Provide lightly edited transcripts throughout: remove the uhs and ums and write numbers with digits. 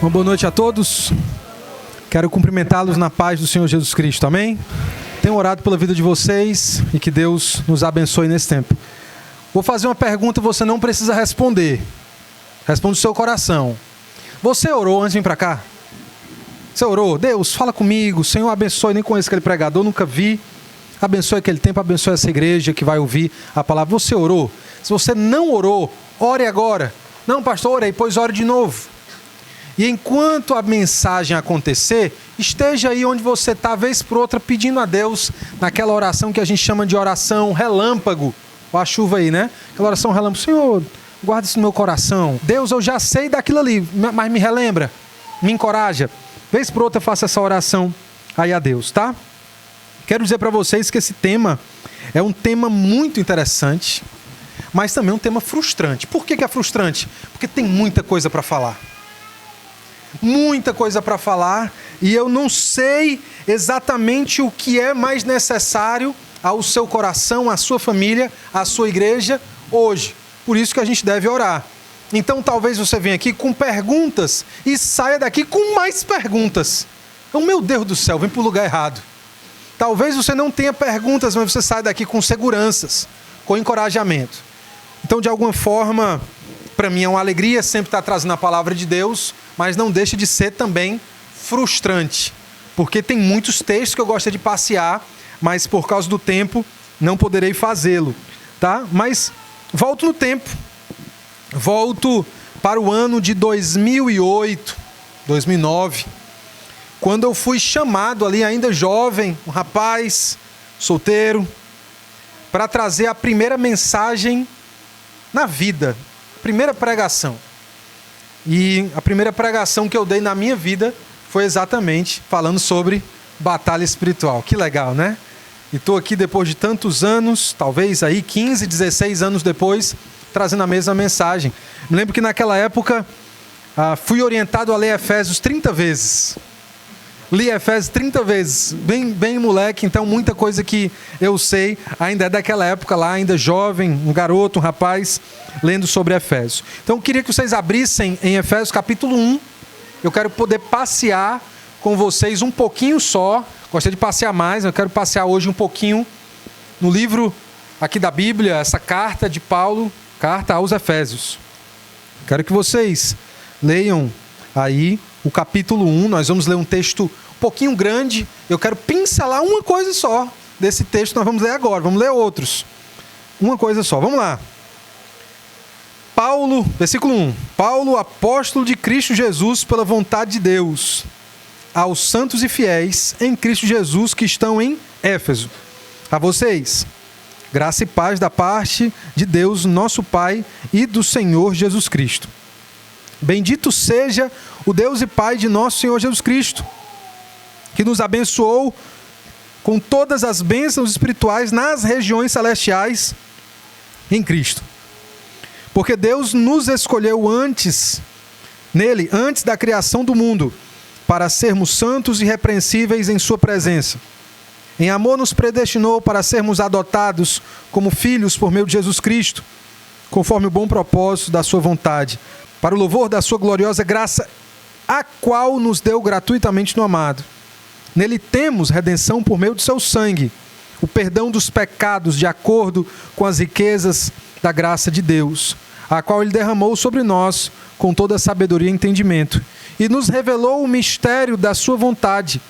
Uma boa noite a todos. Quero cumprimentá-los na paz do Senhor Jesus Cristo, amém? Tenho orado pela vida de vocês e que Deus nos abençoe nesse tempo. Vou fazer uma pergunta, você não precisa responder. Responde o seu coração. Você orou antes de vir para cá? Você orou? Deus, fala comigo. Senhor, abençoe. Nem conheço aquele pregador, nunca vi. Abençoe aquele tempo, abençoe essa igreja que vai ouvir a palavra. Você orou? Se você não orou, ore agora. Não, pastor, orei, pois ore de novo. E enquanto a mensagem acontecer, esteja aí onde você está, vez por outra, pedindo a Deus, naquela oração que a gente chama de oração relâmpago. Olha a chuva aí, né? Aquela oração relâmpago. Senhor, guarda isso no meu coração. Deus, eu já sei daquilo ali, mas me relembra, me encoraja. Vez por outra, faça essa oração aí a Deus, tá? Quero dizer para vocês que esse tema é um tema muito interessante, mas também um tema frustrante. Por que é frustrante? Porque tem muita coisa para falar. Muita coisa para falar e eu não sei exatamente o que é mais necessário ao seu coração, à sua família, à sua igreja hoje. Por isso que a gente deve orar. Então talvez você venha aqui com perguntas e saia daqui com mais perguntas. Então, meu Deus do céu, vem para o lugar errado. Talvez você não tenha perguntas, mas você saia daqui com seguranças, com encorajamento. Então, de alguma forma, para mim é uma alegria sempre estar trazendo a palavra de Deus, mas não deixa de ser também frustrante, porque tem muitos textos que eu gosto de passear, mas por causa do tempo não poderei fazê-lo, tá? Mas volto no tempo, volto para o ano de 2008, 2009, quando eu fui chamado ali ainda jovem, um rapaz, solteiro, para trazer a primeira mensagem na vida, a primeira pregação. E a primeira pregação que eu dei na minha vida foi exatamente falando sobre batalha espiritual. Que legal, né? E estou aqui depois de tantos anos, talvez aí 15, 16 anos depois, trazendo a mesma mensagem. Me lembro que naquela época fui orientado a ler Efésios 30 vezes. Li Efésios 30 vezes, bem moleque, então muita coisa que eu sei ainda é daquela época lá, ainda jovem, um garoto, um rapaz, lendo sobre Efésios. Então eu queria que vocês abrissem em Efésios capítulo 1, eu quero poder passear com vocês um pouquinho só, gostaria de passear mais, eu quero passear hoje um pouquinho no livro aqui da Bíblia, essa carta de Paulo, carta aos Efésios. Quero que vocês leiam aí o capítulo 1, nós vamos ler um texto um pouquinho grande, eu quero pincelar uma coisa só desse texto que nós vamos ler agora, vamos ler outros. Uma coisa só, vamos lá. Paulo, versículo 1. Paulo, apóstolo de Cristo Jesus, pela vontade de Deus, aos santos e fiéis em Cristo Jesus que estão em Éfeso. A vocês, graça e paz da parte de Deus, nosso Pai, e do Senhor Jesus Cristo. Bendito seja o Deus e Pai de nosso Senhor Jesus Cristo, que nos abençoou com todas as bênçãos espirituais nas regiões celestiais em Cristo. Porque Deus nos escolheu antes da criação do mundo, para sermos santos e irrepreensíveis em sua presença. Em amor nos predestinou para sermos adotados como filhos por meio de Jesus Cristo, conforme o bom propósito da sua vontade, para o louvor da sua gloriosa graça, a qual nos deu gratuitamente no amado. Nele temos redenção por meio do seu sangue, o perdão dos pecados de acordo com as riquezas da graça de Deus, a qual ele derramou sobre nós com toda a sabedoria e entendimento, e nos revelou o mistério da sua vontade,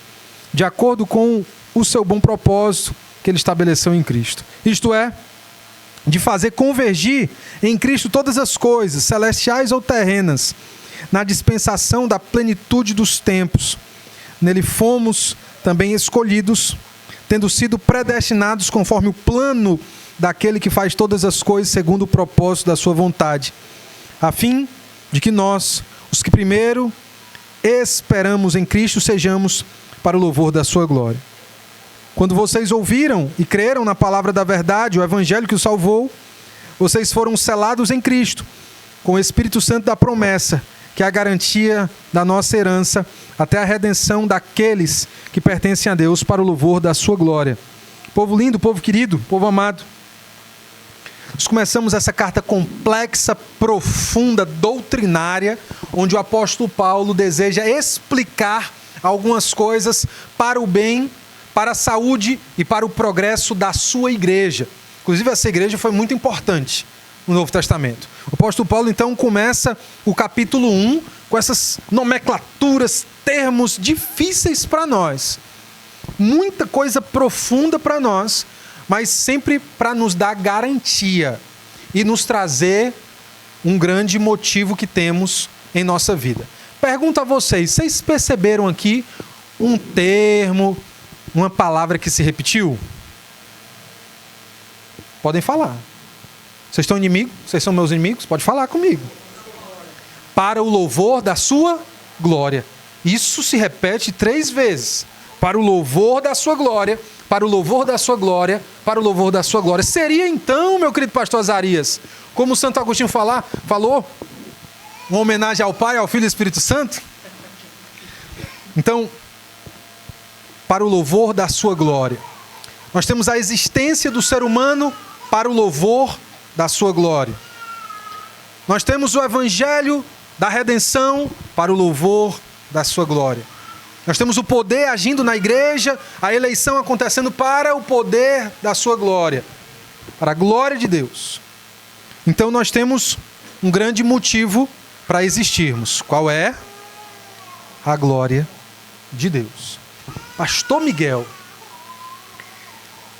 de acordo com o seu bom propósito que ele estabeleceu em Cristo. Isto é, de fazer convergir em Cristo todas as coisas, celestiais ou terrenas, na dispensação da plenitude dos tempos. Nele fomos também escolhidos, tendo sido predestinados conforme o plano daquele que faz todas as coisas segundo o propósito da sua vontade, a fim de que nós, os que primeiro esperamos em Cristo, sejamos para o louvor da sua glória. Quando vocês ouviram e creram na palavra da verdade, o evangelho que os salvou, vocês foram selados em Cristo, com o Espírito Santo da promessa, que é a garantia da nossa herança, até a redenção daqueles que pertencem a Deus para o louvor da sua glória. Povo lindo, povo querido, povo amado, nós começamos essa carta complexa, profunda, doutrinária, onde o apóstolo Paulo deseja explicar algumas coisas para o bem, para a saúde e para o progresso da sua igreja. Inclusive, essa igreja foi muito importante no Novo Testamento. O apóstolo Paulo, então, começa o capítulo 1 com essas nomenclaturas, termos difíceis para nós. Muita coisa profunda para nós, mas sempre para nos dar garantia e nos trazer um grande motivo que temos em nossa vida. Pergunto a vocês perceberam aqui um termo, uma palavra que se repetiu? Podem falar. Vocês estão inimigos? Vocês são meus inimigos? Pode falar comigo. Para o louvor da sua glória. Isso se repete 3 vezes. Para o louvor da sua glória, para o louvor da sua glória, para o louvor da sua glória. Seria então, meu querido pastor Azarias, como Santo Agostinho falou, uma homenagem ao Pai, ao Filho e ao Espírito Santo? Então, para o louvor da sua glória. Nós temos a existência do ser humano para o louvor da sua glória. Nós temos o evangelho da redenção para o louvor da sua glória. Nós temos o poder agindo na igreja, a eleição acontecendo para o poder da sua glória, para a glória de Deus. Então nós temos um grande motivo para existirmos. Qual é? A glória de Deus. Pastor Miguel,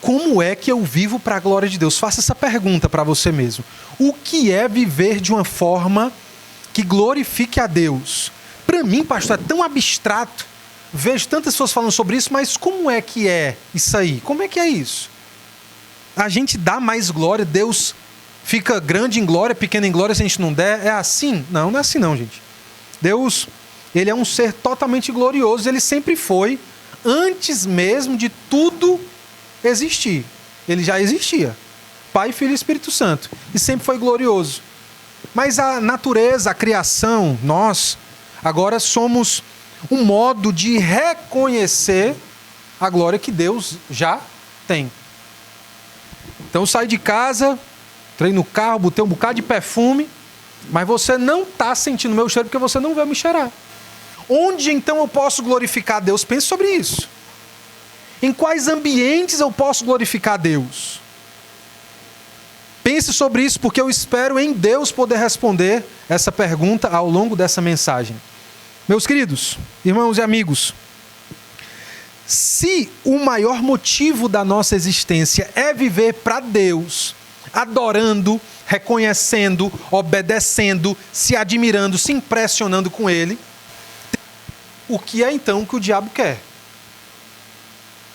como é que eu vivo para a glória de Deus? Faça essa pergunta para você mesmo. O que é viver de uma forma que glorifique a Deus? Para mim, pastor, é tão abstrato. Vejo tantas pessoas falando sobre isso, mas como é que é isso aí? Como é que é isso? A gente dá mais glória, Deus fica grande em glória, pequeno em glória se a gente não der? É assim? Não, não é assim não, gente. Deus, Ele é um ser totalmente glorioso, Ele sempre foi, antes mesmo de tudo existir. Ele já existia. Pai, Filho e Espírito Santo. E sempre foi glorioso. Mas a natureza, a criação, nós, agora somos um modo de reconhecer a glória que Deus já tem. Então eu saio de casa, entrei no carro, botei um bocado de perfume, mas você não está sentindo o meu cheiro porque você não veio me cheirar. Onde então eu posso glorificar a Deus? Pense sobre isso. Em quais ambientes eu posso glorificar a Deus? Pense sobre isso, porque eu espero em Deus poder responder essa pergunta ao longo dessa mensagem. Meus queridos, irmãos e amigos, se o maior motivo da nossa existência é viver para Deus, adorando, reconhecendo, obedecendo, se admirando, se impressionando com Ele, o que é então que o diabo quer?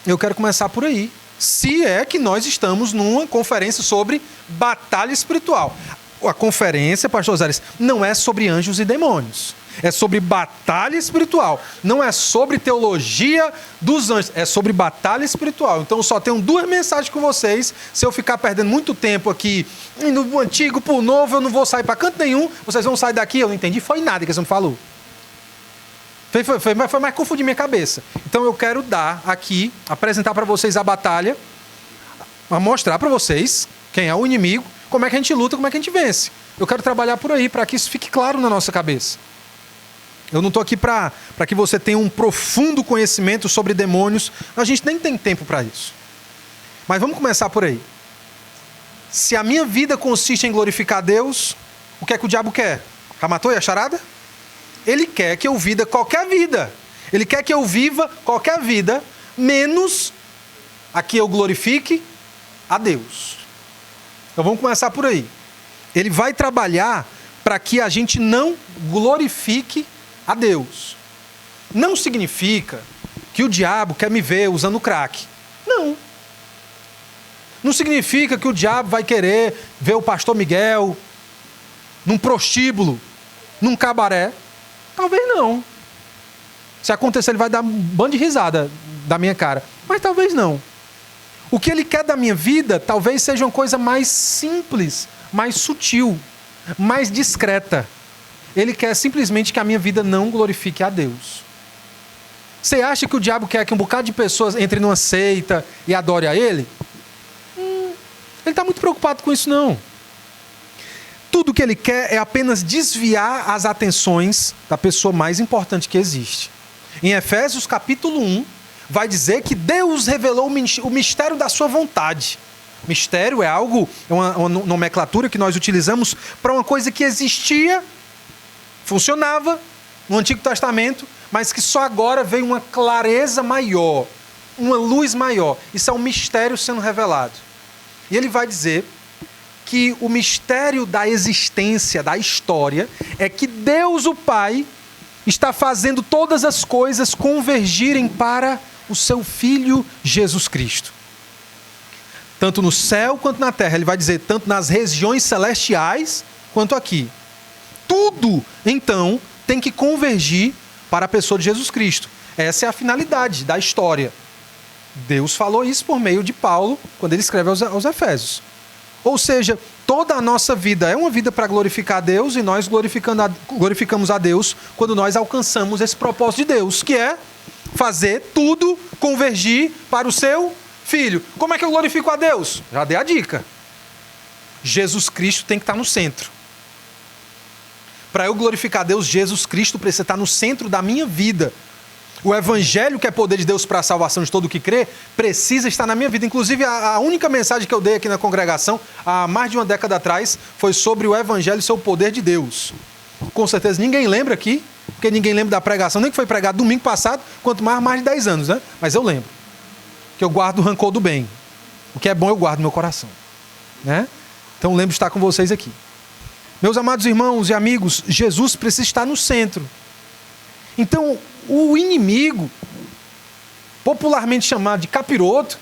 Eu quero começar por aí. Se é que nós estamos numa conferência sobre batalha espiritual. A conferência, pastor Zares, não é sobre anjos e demônios. É sobre batalha espiritual. Não é sobre teologia dos anjos. É sobre batalha espiritual. Então eu só tenho 2 mensagens com vocês. Se eu ficar perdendo muito tempo aqui, no antigo pro novo, eu não vou sair para canto nenhum. Vocês vão sair daqui, eu não entendi, foi nada que você me falou. Foi mais confundir minha cabeça. Então eu quero dar aqui, apresentar para vocês a batalha, mostrar para vocês quem é o inimigo, como é que a gente luta, como é que a gente vence. Eu quero trabalhar por aí, para que isso fique claro na nossa cabeça. Eu não estou aqui para que você tenha um profundo conhecimento sobre demônios. A gente nem tem tempo para isso. Mas vamos começar por aí. Se a minha vida consiste em glorificar a Deus, o que é que o diabo quer? Já matou e a charada? Ele quer que eu viva qualquer vida. Ele quer que eu viva qualquer vida, menos a que eu glorifique a Deus. Então vamos começar por aí. Ele vai trabalhar para que a gente não glorifique a Deus. Não significa que o diabo quer me ver usando crack. Não. Não significa que o diabo vai querer ver o pastor Miguel num prostíbulo, num cabaré. Talvez não. Se acontecer, ele vai dar um bando de risada da minha cara. Mas talvez não. O que ele quer da minha vida talvez seja uma coisa mais simples, mais sutil, mais discreta. Ele quer simplesmente que a minha vida não glorifique a Deus. Você acha que o diabo quer que um bocado de pessoas entre numa seita e adore a ele? Ele está muito preocupado com isso, não. tudo que ele quer é apenas desviar as atenções da pessoa mais importante que existe. Em Efésios capítulo 1, vai dizer que Deus revelou o mistério da sua vontade. Mistério é algo, é uma nomenclatura que nós utilizamos para uma coisa que existia, funcionava no Antigo Testamento, mas que só agora veio uma clareza maior, uma luz maior. Isso é um mistério sendo revelado. E ele vai dizer que o mistério da existência, da história, é que Deus, o Pai, está fazendo todas as coisas convergirem para o seu Filho Jesus Cristo. Tanto no céu quanto na terra. Ele vai dizer, tanto nas regiões celestiais quanto aqui. Tudo, então, tem que convergir para a pessoa de Jesus Cristo. Essa é a finalidade da história. Deus falou isso por meio de Paulo, quando ele escreve aos Efésios. Ou seja, toda a nossa vida é uma vida para glorificar a Deus, e nós glorificamos a Deus quando nós alcançamos esse propósito de Deus, que é fazer tudo convergir para o seu Filho. Como é que eu glorifico a Deus? Já dei a dica. Jesus Cristo tem que estar no centro. Para eu glorificar a Deus, Jesus Cristo precisa estar no centro da minha vida. O Evangelho, que é poder de Deus para a salvação de todo o que crê, precisa estar na minha vida. Inclusive, a única mensagem que eu dei aqui na congregação, há mais de uma década atrás, foi sobre o Evangelho e seu poder de Deus. Com certeza ninguém lembra aqui, porque ninguém lembra da pregação, nem que foi pregado domingo passado, quanto mais de 10 anos, né? Mas eu lembro, que eu guardo o rancor do bem. O que é bom eu guardo no meu coração, né? Então lembro de estar com vocês aqui. Meus amados irmãos e amigos, Jesus precisa estar no centro. Então, o inimigo, popularmente chamado de capiroto,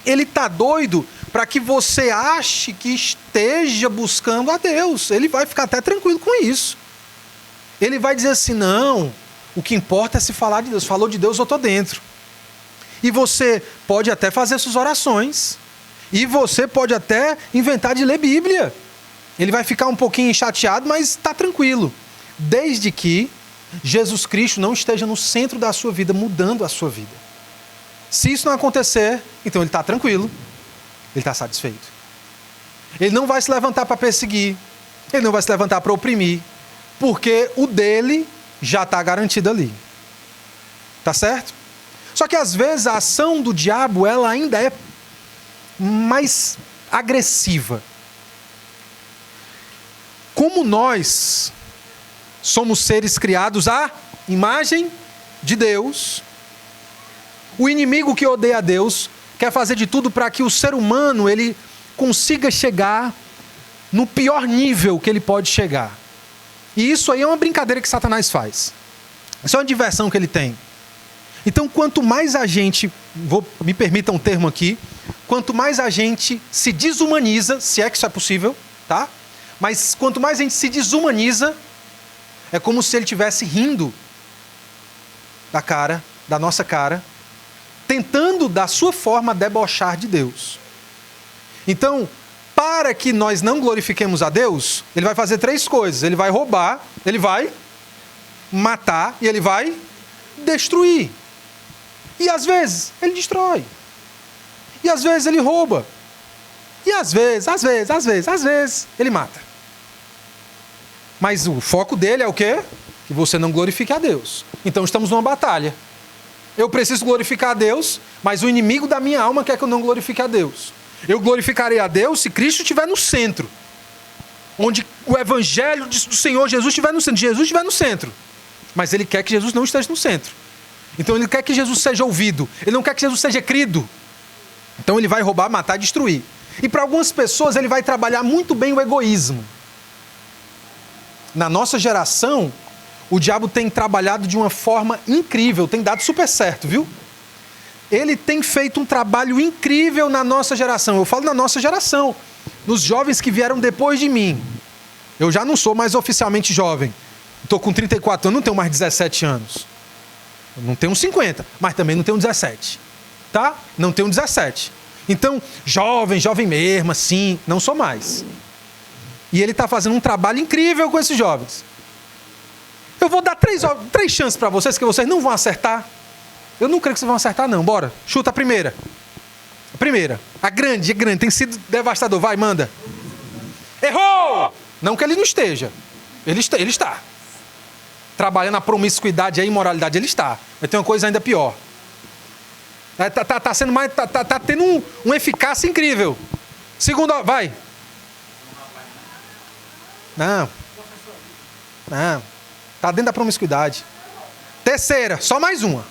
ele está doido para que você ache que esteja buscando a Deus. Ele vai ficar até tranquilo com isso. Ele vai dizer assim, não, o que importa é se falar de Deus. Falou de Deus, eu estou dentro. E você pode até fazer suas orações. E você pode até inventar de ler Bíblia. Ele vai ficar um pouquinho chateado, mas está tranquilo. Desde que Jesus Cristo não esteja no centro da sua vida, mudando a sua vida. Se isso não acontecer, então ele está tranquilo, ele está satisfeito. Ele não vai se levantar para perseguir, ele não vai se levantar para oprimir, porque o dele já está garantido ali. Tá certo? Só que às vezes a ação do diabo, ela ainda é mais agressiva. Como nós somos seres criados à imagem de Deus, o inimigo que odeia a Deus quer fazer de tudo para que o ser humano ele consiga chegar no pior nível que ele pode chegar. E isso aí é uma brincadeira que Satanás faz. Isso é uma diversão que ele tem. Então, quanto mais a gente, me permitam um termo aqui, quanto mais a gente se desumaniza, se é que isso é possível, tá? Mas quanto mais a gente se desumaniza, é como se ele estivesse rindo da nossa cara, tentando da sua forma debochar de Deus. Então, para que nós não glorifiquemos a Deus, ele vai fazer 3 coisas. Ele vai roubar, ele vai matar e ele vai destruir. E às vezes ele destrói. E às vezes ele rouba. E às vezes ele mata. Mas o foco dele é o quê? Que você não glorifique a Deus. Então estamos numa batalha. Eu preciso glorificar a Deus, mas o inimigo da minha alma quer que eu não glorifique a Deus. Eu glorificarei a Deus se Cristo estiver no centro. Onde o Evangelho do Senhor Jesus estiver no centro. Jesus estiver no centro. Mas ele quer que Jesus não esteja no centro. Então ele quer que Jesus seja ouvido. Ele não quer que Jesus seja crido. Então ele vai roubar, matar e destruir. E para algumas pessoas ele vai trabalhar muito bem o egoísmo. Na nossa geração, o diabo tem trabalhado de uma forma incrível, tem dado super certo, viu? Ele tem feito um trabalho incrível na nossa geração. Eu falo na nossa geração, nos jovens que vieram depois de mim. Eu já não sou mais oficialmente jovem. Estou com 34 anos, não tenho mais 17 anos. Eu não tenho 50, mas também não tenho 17. Tá? Não tenho 17. Então, jovem mesmo, assim, não sou mais. E ele está fazendo um trabalho incrível com esses jovens. Eu vou dar 3 chances para vocês, que vocês não vão acertar. Eu não creio que vocês vão acertar, não. Bora, chuta a primeira. A primeira. A grande, tem sido devastador. Vai, manda. Errou! Não que ele não esteja. Ele está. Trabalhando a promiscuidade e a imoralidade, ele está. Mas tem uma coisa ainda pior. Tá sendo mais. Tá tendo uma eficácia incrível. Segunda, vai. Não. Tá dentro da promiscuidade. Terceira, só mais uma.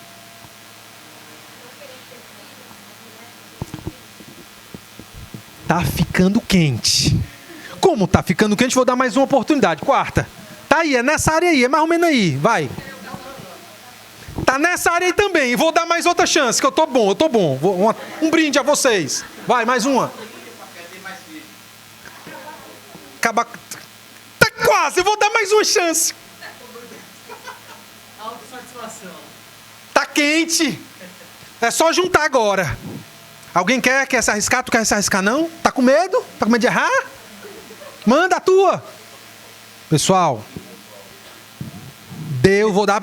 Tá ficando quente. Como tá ficando quente, vou dar mais uma oportunidade. Quarta. Tá aí, é nessa área aí, é mais ou menos aí. Vai. Tá nessa área aí também. Vou dar mais outra chance, que eu tô bom. Um brinde a vocês. Vai, mais uma. Tá quase, eu vou dar mais uma chance. Tá quente. É só juntar agora. Alguém quer se arriscar? Tu quer se arriscar não? Tá com medo? Tá com medo de errar? Manda a tua. Pessoal,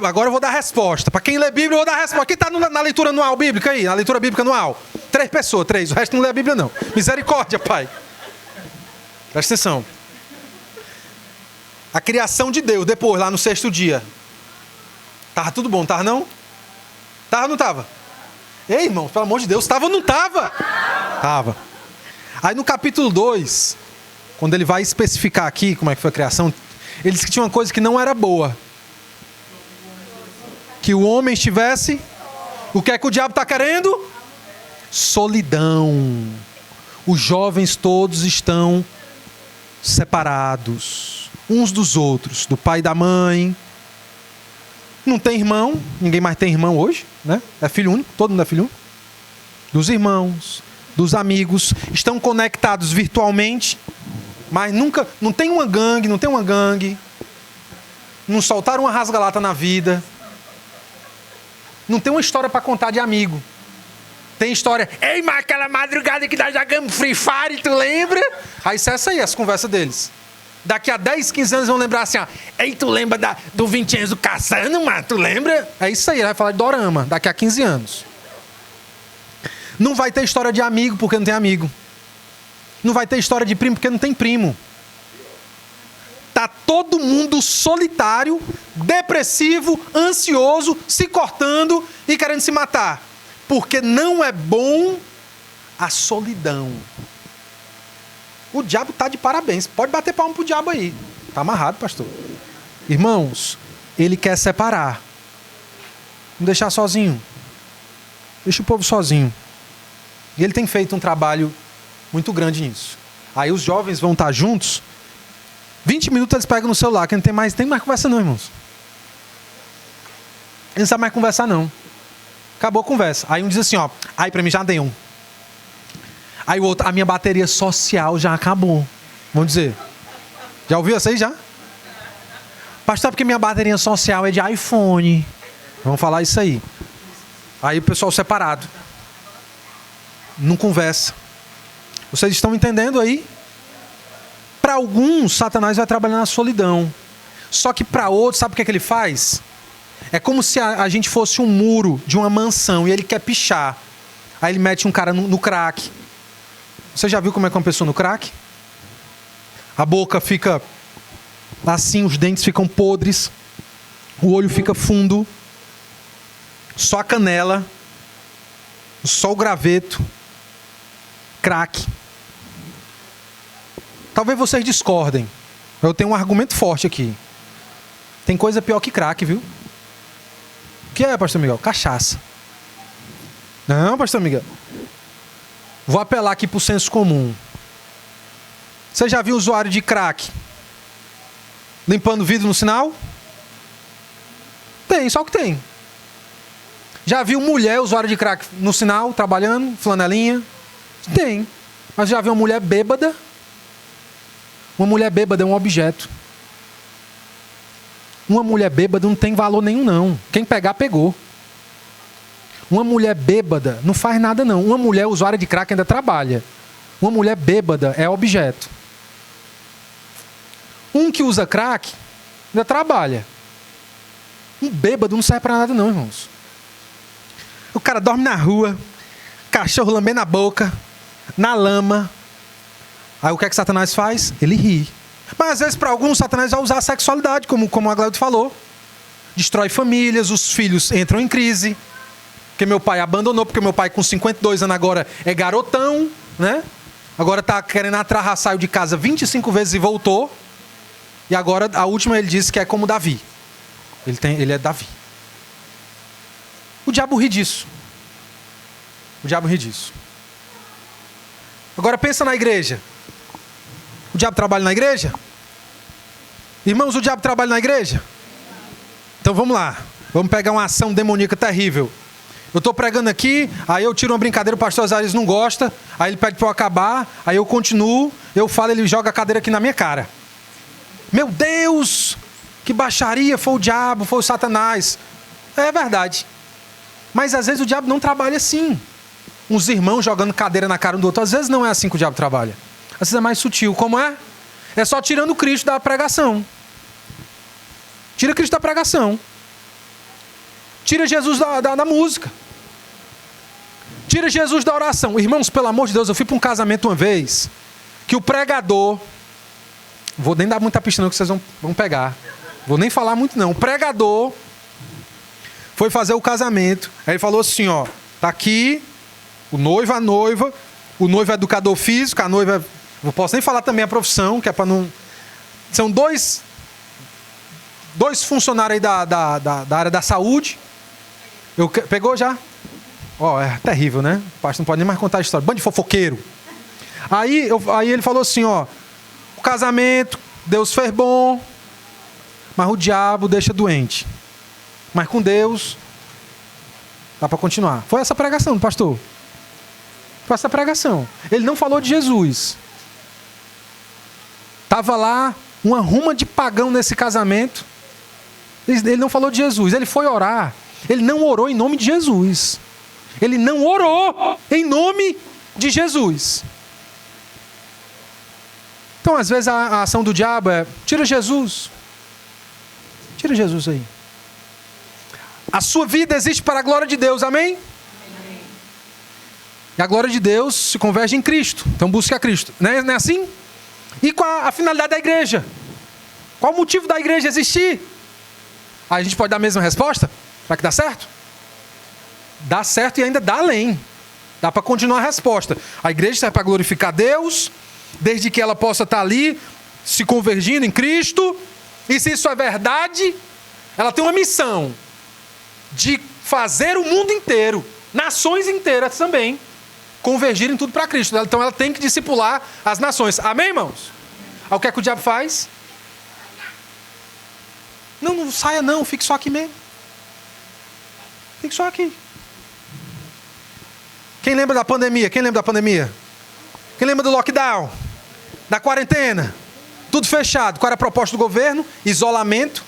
agora eu vou dar a resposta. Para quem lê Bíblia, eu vou dar a resposta. Quem está na leitura anual bíblica aí? Na leitura bíblica anual? 3 pessoas, 3. O resto não lê a Bíblia não. Misericórdia, Pai. Presta atenção. A criação de Deus, depois, lá no 6º dia. Tava tudo bom, tava não? Tava ou não tava? Ei, irmãos, pelo amor de Deus, tava ou não tava? Tava. Aí no capítulo 2, quando ele vai especificar aqui como é que foi a criação, ele diz que tinha uma coisa que não era boa. Que o homem estivesse... O que é que o diabo está querendo? Solidão. Os jovens todos estão separados. Uns dos outros. Do pai e da mãe. Não tem irmão. Ninguém mais tem irmão hoje, né? É filho único. Todo mundo é filho único. Dos irmãos. Dos amigos. Estão conectados virtualmente. Mas nunca... Não tem uma gangue. Não soltaram uma rasga-lata na vida. Não tem uma história para contar de amigo. Tem história. Ei, mas aquela madrugada que nós jogamos Free Fire, tu lembra? Aí cessa aí as conversas deles. Daqui a 10, 15 anos vão lembrar assim, ó. Ei, tu lembra do Vincenzo caçando, mano? Tu lembra? É isso aí, vai falar de dorama daqui a 15 anos. Não vai ter história de amigo porque não tem amigo. Não vai ter história de primo porque não tem primo. Tá todo mundo solitário, depressivo, ansioso, se cortando e querendo se matar. Porque não é bom a solidão. O diabo tá de parabéns. Pode bater palma pro diabo aí. Tá amarrado, pastor. Irmãos, ele quer separar. Não deixar sozinho. Deixa o povo sozinho. E ele tem feito um trabalho muito grande nisso. Aí os jovens vão estar juntos. 20 minutos eles pegam no celular, que não tem mais conversa não, irmãos. Eles não sabem mais conversar não. Acabou a conversa. Aí um diz assim, ó, aí pra mim já deu. Aí o outro, a minha bateria social já acabou. Vamos dizer. Já ouviu essa aí já? Pastor, porque minha bateria social é de iPhone. Vamos falar isso aí. Aí o pessoal separado. Não conversa. Vocês estão entendendo aí? Para alguns, Satanás vai trabalhar na solidão. Só que para outros, sabe o que é que ele faz? É como se a gente fosse um muro de uma mansão e ele quer pichar. Aí ele mete um cara no crack. Você já viu como é que é uma pessoa no crack? A boca fica assim, os dentes ficam podres, o olho fica fundo, só a canela, só o graveto, crack. Talvez vocês discordem. Eu tenho um argumento forte aqui. Tem coisa pior que crack, viu? O que é, pastor Miguel? Cachaça. Não, pastor Miguel. Vou apelar aqui para o senso comum. Você já viu usuário de crack limpando vidro no sinal? Tem, só que tem. Já viu mulher usuário de crack no sinal, trabalhando, flanelinha? Tem. Mas já viu uma mulher bêbada? Uma mulher bêbada é um objeto. Uma mulher bêbada não tem valor nenhum, não. Quem pegar, pegou. Uma mulher bêbada não faz nada, não. Uma mulher usuária de crack ainda trabalha. Uma mulher bêbada é objeto. Um que usa crack ainda trabalha. Um bêbado não serve para nada, não, irmãos. O cara dorme na rua, cachorro lambendo a boca, na lama. Aí o que é que Satanás faz? Ele ri. Mas às vezes para alguns Satanás vai usar a sexualidade, como a Glaude falou. Destrói famílias, os filhos entram em crise. Porque meu pai abandonou, porque meu pai com 52 anos agora é garotão, né? Agora está querendo atrasar, saiu de casa 25 vezes e voltou. E agora a última ele disse que é como Davi. Ele é Davi. O diabo ri disso. O diabo ri disso. Agora pensa na igreja. O diabo trabalha na igreja? Irmãos, o diabo trabalha na igreja? Então vamos lá. Vamos pegar uma ação demoníaca terrível. Eu estou pregando aqui, aí eu tiro uma brincadeira, o pastor Azares não gosta, aí ele pede para eu acabar, aí eu continuo, eu falo, ele joga a cadeira aqui na minha cara. Meu Deus, que baixaria, foi o diabo, foi o Satanás. É verdade. Mas às vezes o diabo não trabalha assim. Uns irmãos jogando cadeira na cara um do outro, às vezes não é assim que o diabo trabalha. Às vezes é mais sutil. Como é? É só tirando Cristo da pregação. Tira Cristo da pregação. Tira Jesus da música. Tira Jesus da oração. Irmãos, pelo amor de Deus, eu fui para um casamento uma vez que o pregador... Vou nem dar muita pista não que vocês vão pegar. Vou nem falar muito não. O pregador foi fazer o casamento. Aí ele falou assim, ó. Tá aqui o noivo, a noiva. O noivo é educador físico. A noiva... Não posso nem falar também a profissão, que é para não... São dois funcionários aí da área da saúde. Pegou já? Ó, é terrível, né? O pastor não pode nem mais contar a história. Bando de fofoqueiro. Aí ele falou assim, ó. O casamento, Deus fez bom, mas o diabo deixa doente. Mas com Deus, dá para continuar. Foi essa pregação do pastor. Foi essa pregação. Ele não falou de Jesus. Estava lá uma ruma de pagão nesse casamento. Ele não falou de Jesus. Ele foi orar. Ele não orou em nome de Jesus. Ele não orou em nome de Jesus. Então, às vezes, a ação do diabo é... Tira Jesus. Tira Jesus aí. A sua vida existe para a glória de Deus. Amém? Amém. E a glória de Deus se converge em Cristo. Então, busque a Cristo. Não é assim? E qual a finalidade da igreja? Qual o motivo da igreja existir? Aí a gente pode dar a mesma resposta? Será que dá certo? Dá certo e ainda dá além. Dá para continuar a resposta. A igreja serve para glorificar Deus, desde que ela possa estar ali, se convergindo em Cristo. E se isso é verdade, ela tem uma missão de fazer o mundo inteiro, nações inteiras também, convergirem tudo para Cristo. Então ela tem que discipular as nações. Amém, irmãos? Aí o que é que o diabo faz? Não saia não, fique só aqui mesmo. Fique só aqui. Quem lembra da pandemia? Quem lembra da pandemia? Quem lembra do lockdown? Da quarentena? Tudo fechado. Qual era a proposta do governo? Isolamento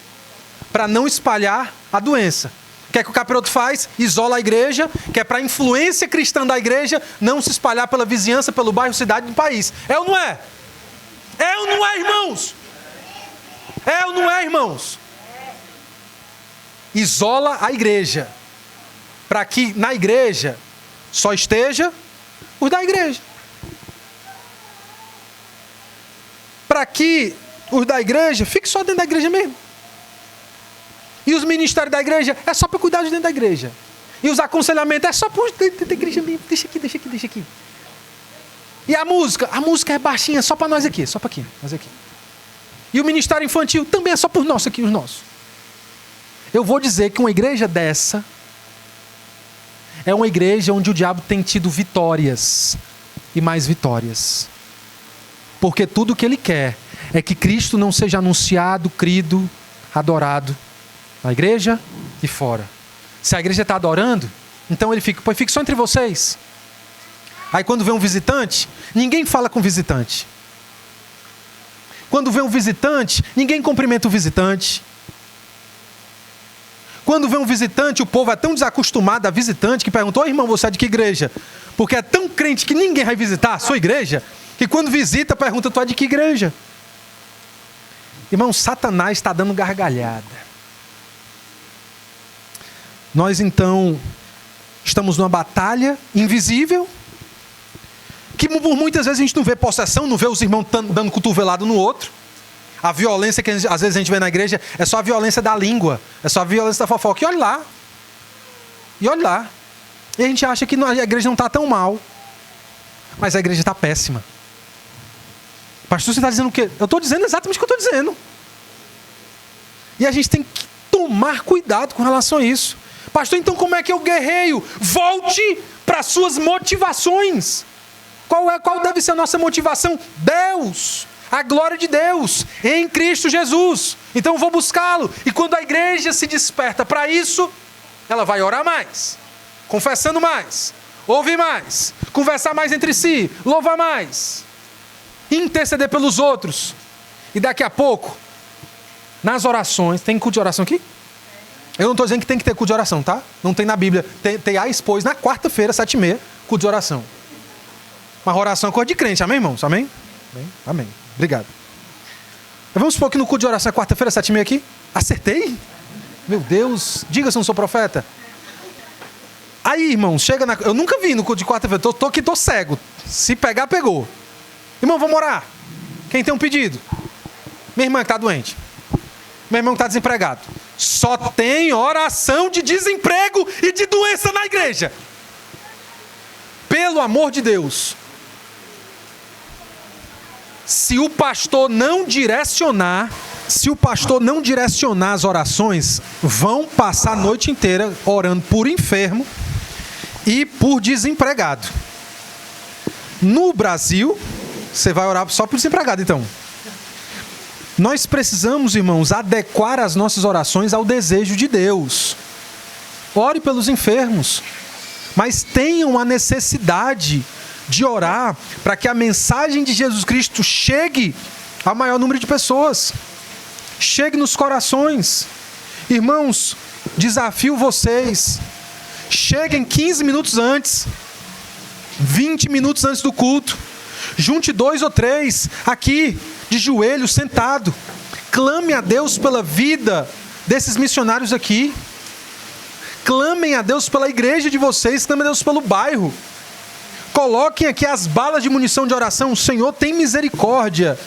para não espalhar a doença. O que é que o capiroto faz? Isola a igreja, que é para a influência cristã da igreja não se espalhar pela vizinhança, pelo bairro, cidade do país. É ou não é? É ou não é, irmãos? É ou não é, irmãos? Isola a igreja, para que na igreja só esteja os da igreja. Para que os da igreja fiquem só dentro da igreja mesmo. E os ministérios da igreja é só para cuidar de dentro da igreja. E os aconselhamentos é só para dentro da igreja mesmo. Deixa aqui. E a música é baixinha, só para nós aqui, nós aqui. E o ministério infantil também é só para os nossos aqui, os nossos. Eu vou dizer que uma igreja dessa é uma igreja onde o diabo tem tido vitórias e mais vitórias. Porque tudo o que ele quer é que Cristo não seja anunciado, crido, adorado na igreja e fora. Se a igreja está adorando, então ele fica só entre vocês. Aí quando vem um visitante, ninguém fala com o visitante. Quando vem um visitante, ninguém cumprimenta o visitante. Quando vem um visitante, o povo é tão desacostumado a visitante que pergunta: ô irmão, você é de que igreja? Porque é tão crente que ninguém vai visitar a sua igreja, que quando visita, pergunta: tu é de que igreja? Irmão, Satanás está dando gargalhada. Nós então estamos numa batalha invisível, Que por muitas vezes a gente não vê possessão, não vê os irmãos dando cotovelado no outro. A violência que às vezes a gente vê na igreja é só a violência da língua, é só a violência da fofoca. E olha lá. E olha lá. E a gente acha que a igreja não está tão mal. Mas a igreja está péssima. Pastor, você está dizendo o quê? Eu estou dizendo exatamente o que eu estou dizendo. E a gente tem que tomar cuidado com relação a isso. Pastor, então como é que eu guerreio? Volte para as suas motivações. Qual deve ser a nossa motivação? Deus. A glória de Deus em Cristo Jesus. Então eu vou buscá-lo. E quando a igreja se desperta para isso, ela vai orar mais, confessando mais, ouvir mais, conversar mais entre si, louvar mais, interceder pelos outros. E daqui a pouco, nas orações, tem culto de oração aqui? Eu não estou dizendo que tem que ter culto de oração, tá? Não tem na Bíblia. Tem a expôs na quarta-feira, 7h30, culto de oração. Mas oração é coisa de crente, amém, irmãos? Amém? Amém. Amém. Obrigado. Vamos supor que no culto de oração é quarta-feira, 7h30 aqui? Acertei? Meu Deus, diga se eu não sou profeta. Aí, irmão, chega na... Eu nunca vi no culto de quarta-feira, tô cego. Se pegar, pegou. Irmão, vamos orar. Quem tem um pedido? Minha irmã que está doente. Meu irmão que está desempregado. Só tem oração de desemprego e de doença na igreja. Pelo amor de Deus. Se o pastor não direcionar as orações, vão passar a noite inteira orando por enfermo e por desempregado. No Brasil, você vai orar só por desempregado, então. Nós precisamos, irmãos, adequar as nossas orações ao desejo de Deus. Ore pelos enfermos, mas tenham a necessidade de orar para que a mensagem de Jesus Cristo chegue ao maior número de pessoas. Chegue nos corações. Irmãos, desafio vocês. Cheguem 15 minutos antes, 20 minutos antes do culto. Junte 2 ou 3 aqui, de joelho, sentado. Clame a Deus pela vida desses missionários aqui. Clamem a Deus pela igreja de vocês, clamem a Deus pelo bairro. Coloquem aqui as balas de munição de oração. O Senhor tem misericórdia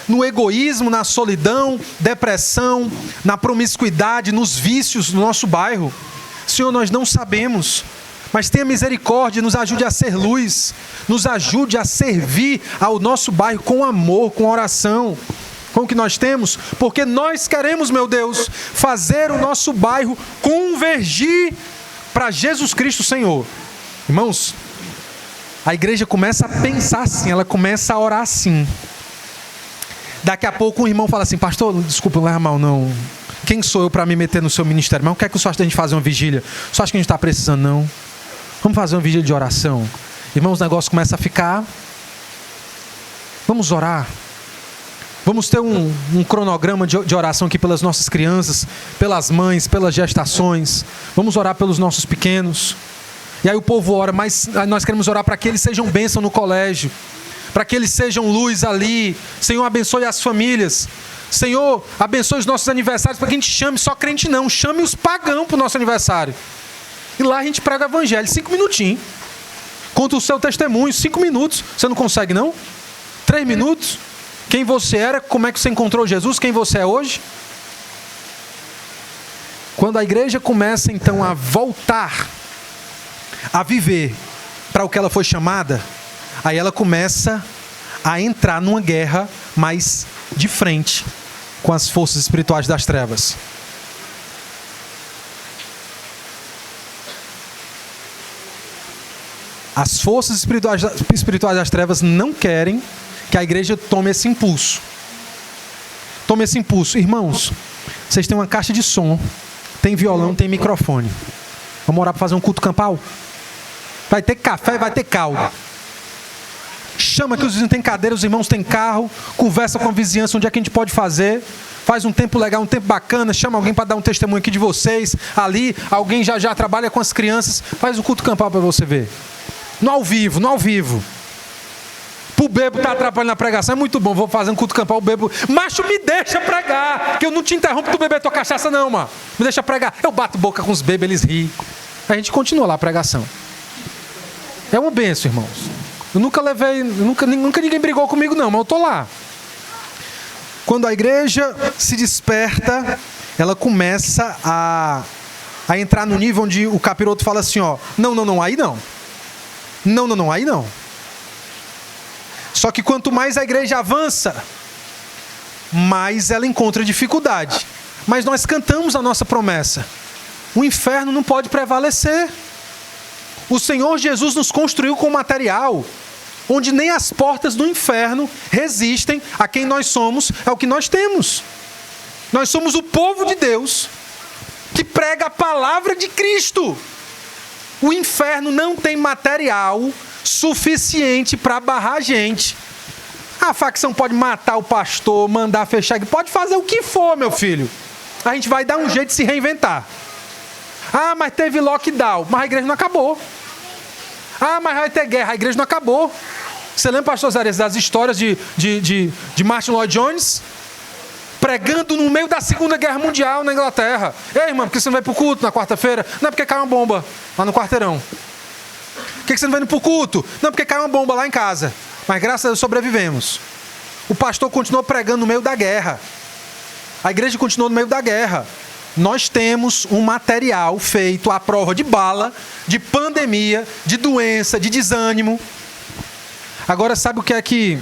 no egoísmo, na solidão, depressão, na promiscuidade, nos vícios do nosso bairro. Senhor, nós não sabemos, mas tenha misericórdia, nos ajude a ser luz, nos ajude a servir ao nosso bairro com amor, com oração, com o que nós temos, porque nós queremos, meu Deus, fazer o nosso bairro convergir para Jesus Cristo, Senhor. Irmãos, a igreja começa a pensar assim, ela começa a orar assim. Daqui a pouco um irmão fala assim: pastor, desculpa, não leva mal não. Quem sou eu para me meter no seu ministério? Mas o que é que o senhor acha da gente fazer uma vigília? O senhor acha que a gente está precisando? Não. Vamos fazer uma vigília de oração. Irmãos, o negócio começa a ficar... Vamos orar. Vamos ter um cronograma de oração aqui pelas nossas crianças, pelas mães, pelas gestações. Vamos orar pelos nossos pequenos. E aí o povo ora, mas nós queremos orar para que eles sejam bênção no colégio, para que eles sejam luz ali. Senhor, abençoe as famílias. Senhor, abençoe os nossos aniversários, para que a gente chame só crente não, chame os pagãos para o nosso aniversário. E lá a gente prega o evangelho, 5 minutinhos. Conta o seu testemunho, 5 minutos. Você não consegue não? 3 minutos? Quem você era, como é que você encontrou Jesus, quem você é hoje? Quando a igreja começa então a voltar a viver para o que ela foi chamada, aí ela começa a entrar numa guerra mais de frente com as forças espirituais das trevas. As forças espirituais das trevas não querem que a igreja tome esse impulso. Tome esse impulso. Irmãos, vocês têm uma caixa de som, tem violão, tem microfone. Vamos orar para fazer um culto campal? Vai ter café, vai ter caldo. Chama que os vizinhos têm cadeira, os irmãos têm carro. Conversa com a vizinhança, onde é que a gente pode fazer. Faz um tempo legal, um tempo bacana. Chama alguém para dar um testemunho aqui de vocês. Ali, alguém já trabalha com as crianças. Faz um culto campal para você ver. No ao vivo, no ao vivo. Pro bebo tá atrapalhando na pregação, é muito bom. Vou fazer um culto campal, o bebo... Macho, me deixa pregar, que eu não te interrompo tu beber tua cachaça não, mano. Me deixa pregar. Eu bato boca com os bebos, eles riem. A gente continua lá a pregação. É uma bênção, irmãos. Eu nunca ninguém brigou comigo não, mas eu tô lá. Quando a igreja se desperta, ela começa a entrar no nível onde o capiroto fala assim, ó, não, aí não. Não, aí não. Só que quanto mais a igreja avança, mais ela encontra dificuldade. Mas nós cantamos a nossa promessa. O inferno não pode prevalecer. O Senhor Jesus nos construiu com material onde nem as portas do inferno resistem a quem nós somos, ao que nós temos. Nós somos o povo de Deus que prega a palavra de Cristo. O inferno não tem material suficiente para barrar a gente. A facção pode matar o pastor, mandar fechar, pode fazer o que for, meu filho. A gente vai dar um jeito de se reinventar. Ah, mas teve lockdown, mas a igreja não acabou. Ah, mas vai ter guerra, a igreja não acabou. Você lembra, pastor Zares, das histórias de Martin Lloyd Jones? Pregando no meio da Segunda Guerra Mundial na Inglaterra. Ei, irmão, por que você não vai para o culto na quarta-feira? Não, é porque caiu uma bomba lá no quarteirão. Por que você não vai para o culto? Não, porque caiu uma bomba lá em casa. Mas graças a Deus sobrevivemos. O pastor continuou pregando no meio da guerra. A igreja continuou no meio da guerra. Nós temos um material feito à prova de bala, de pandemia, de doença, de desânimo. Agora, sabe o que é que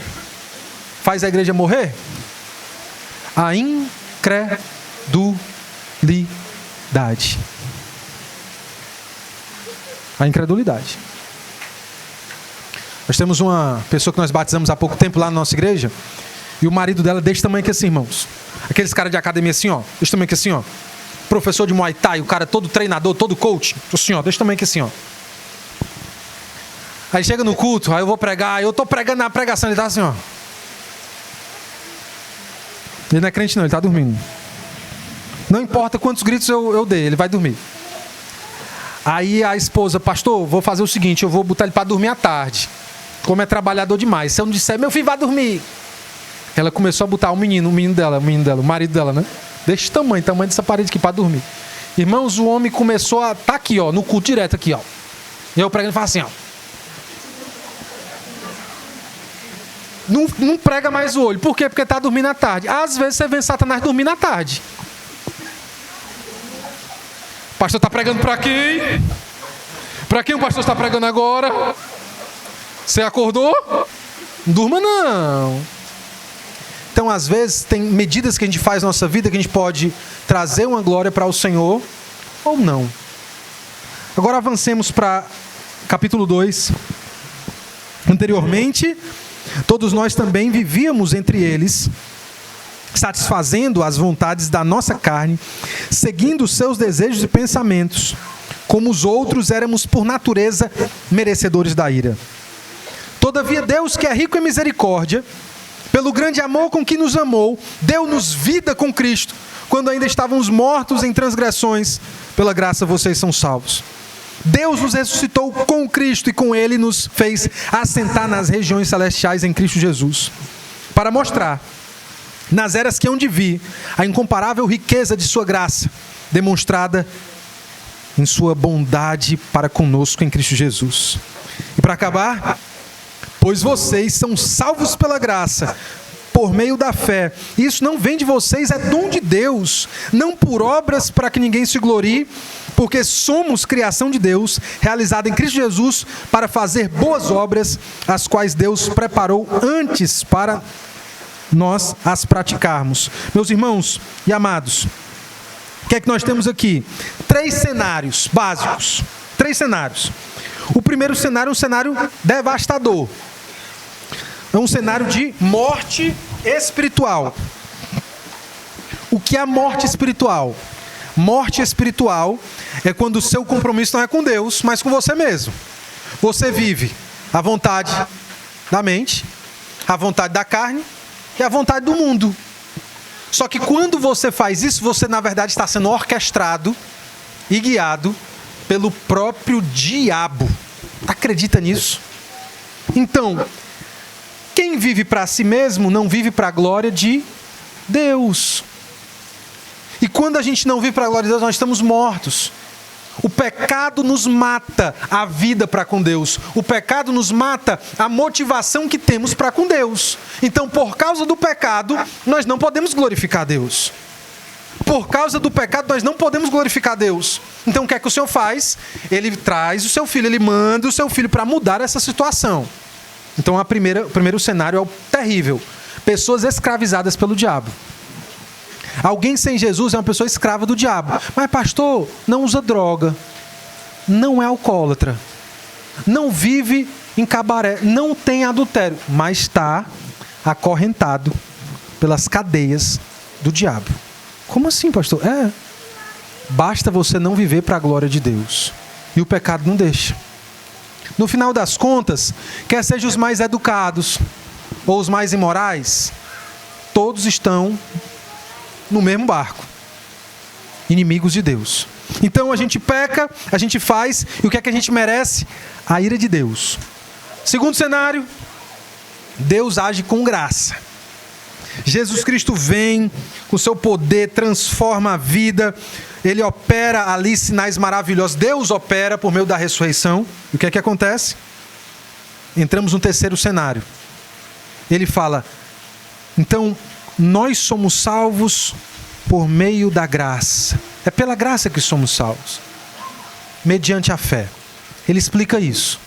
faz a igreja morrer? A incredulidade. A incredulidade. Nós temos uma pessoa que nós batizamos há pouco tempo lá na nossa igreja, e o marido dela desse tamanho aqui assim, irmãos. Aqueles caras de academia assim, ó. Desse tamanho aqui assim, ó. Professor de Muay Thai, o cara todo treinador, todo coach. Assim, ó. Desse tamanho aqui assim, ó. Aí chega no culto, aí eu vou pregar, eu tô pregando na pregação, ele tá assim, ó. Ele não é crente não, ele tá dormindo. Não importa quantos gritos eu dei, ele vai dormir. Aí a esposa, pastor, vou fazer o seguinte, eu vou botar ele para dormir à tarde. Como é trabalhador demais. Se eu não disser, meu filho vai dormir. Ela começou a botar o menino dela, o marido dela, né? Desse tamanho dessa parede aqui para dormir. Irmãos, o homem começou a tá aqui, ó, no culto direto aqui, ó. E eu pregando e falo assim, ó. Não prega mais o olho. Por quê? Porque está dormindo à tarde. Às vezes você vê Satanás dormindo à tarde. O pastor está pregando para quem? Para quem o pastor está pregando agora? Você acordou? Não durma não. Então, às vezes, tem medidas que a gente faz na nossa vida que a gente pode trazer uma glória para o Senhor ou não. Agora avancemos para capítulo 2. Anteriormente, todos nós também vivíamos entre eles, satisfazendo as vontades da nossa carne, seguindo os seus desejos e pensamentos. Como os outros, éramos por natureza merecedores da ira. Todavia, Deus, que é rico em misericórdia, pelo grande amor com que nos amou, deu-nos vida com Cristo, quando ainda estávamos mortos em transgressões. Pela graça vocês são salvos. Deus nos ressuscitou com Cristo e com Ele nos fez assentar nas regiões celestiais em Cristo Jesus, para mostrar, nas eras que hão de vir, a incomparável riqueza de sua graça, demonstrada em sua bondade para conosco em Cristo Jesus. E para acabar, pois vocês são salvos pela graça, por meio da fé. Isso não vem de vocês, é dom de Deus, não por obras para que ninguém se glorie, porque somos criação de Deus, realizada em Cristo Jesus, para fazer boas obras, as quais Deus preparou antes para nós as praticarmos. Meus irmãos e amados, o que é que nós temos aqui? 3 cenários básicos. 3 cenários. O primeiro cenário é um cenário devastador. É um cenário de morte espiritual. O que é a morte espiritual? Morte espiritual é quando o seu compromisso não é com Deus, mas com você mesmo. Você vive a vontade da mente, a vontade da carne e a vontade do mundo. Só que quando você faz isso, você na verdade está sendo orquestrado e guiado pelo próprio diabo. Acredita nisso? Então, quem vive para si mesmo não vive para a glória de Deus. E quando a gente não vive para a glória de Deus, nós estamos mortos. O pecado nos mata a vida para com Deus. O pecado nos mata a motivação que temos para com Deus. Então, por causa do pecado, nós não podemos glorificar Deus. Por causa do pecado, nós não podemos glorificar Deus. Então, o que é que o Senhor faz? Ele traz o seu filho, ele manda o seu filho para mudar essa situação. Então, o primeiro cenário é o terrível. Pessoas escravizadas pelo diabo. Alguém sem Jesus é uma pessoa escrava do diabo. Mas pastor, não usa droga, não é alcoólatra, não vive em cabaré, não tem adultério, mas está acorrentado pelas cadeias do diabo. Como assim, pastor? Basta você não viver para a glória de Deus. E o pecado não deixa. No final das contas, quer sejam os mais educados ou os mais imorais, todos estão no mesmo barco, inimigos de Deus. Então a gente peca, a gente faz, e o que é que a gente merece? A ira de Deus. Segundo cenário, Deus age com graça. Jesus Cristo vem com seu poder, transforma a vida, ele opera ali sinais maravilhosos. Deus opera por meio da ressurreição. E o que é que acontece? Entramos no terceiro cenário. Ele fala, então, nós somos salvos por meio da graça. É pela graça que somos salvos, mediante a fé. Ele explica isso.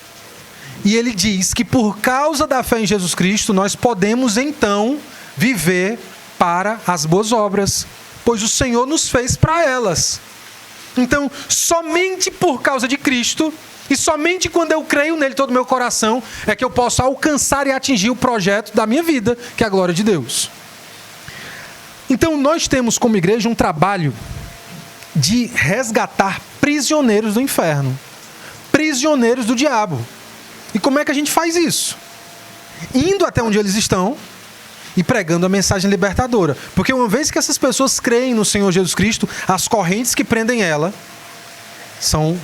E ele diz que por causa da fé em Jesus Cristo, nós podemos então viver para as boas obras, pois o Senhor nos fez para elas. Então, somente por causa de Cristo, e somente quando eu creio nele todo o meu coração, é que eu posso alcançar e atingir o projeto da minha vida, que é a glória de Deus. Então, nós temos como igreja um trabalho de resgatar prisioneiros do inferno, prisioneiros do diabo. E como é que a gente faz isso? Indo até onde eles estão e pregando a mensagem libertadora. Porque uma vez que essas pessoas creem no Senhor Jesus Cristo, as correntes que prendem ela são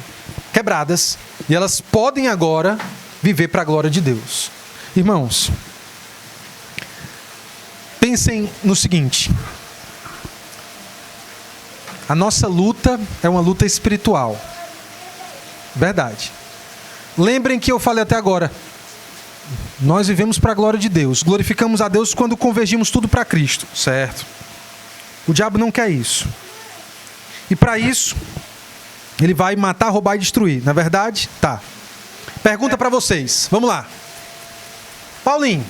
quebradas e elas podem agora viver para a glória de Deus. Irmãos, pensem no seguinte: a nossa luta é uma luta espiritual. Verdade. Lembrem que eu falei até agora, nós vivemos para a glória de Deus, glorificamos a Deus quando convergimos tudo para Cristo, certo? O diabo não quer isso. E para isso, ele vai matar, roubar e destruir. Na verdade, tá. Pergunta para vocês, vamos lá. Paulinho,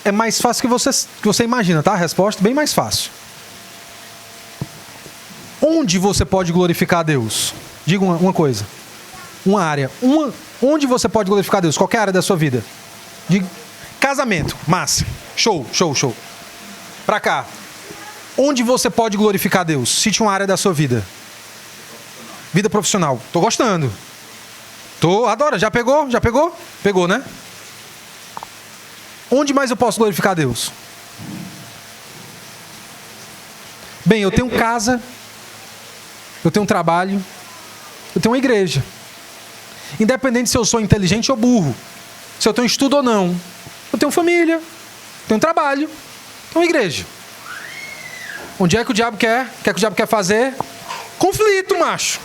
é mais fácil que você imagina, tá? A resposta bem mais fácil. Onde você pode glorificar a Deus? Diga uma coisa. Uma área. Onde você pode glorificar a Deus? Qualquer área da sua vida. Diga. Casamento. Massa. Show. Pra cá. Onde você pode glorificar a Deus? Cite uma área da sua vida. Vida profissional. Tô gostando. Adoro. Já pegou? Pegou, né? Onde mais eu posso glorificar a Deus? Bem, eu tenho casa, eu tenho trabalho, eu tenho uma igreja. Independente se eu sou inteligente ou burro, se eu tenho estudo ou não, eu tenho família, tenho trabalho, tenho uma igreja. Onde é que o diabo quer? O que é que o diabo quer fazer? Conflito, macho.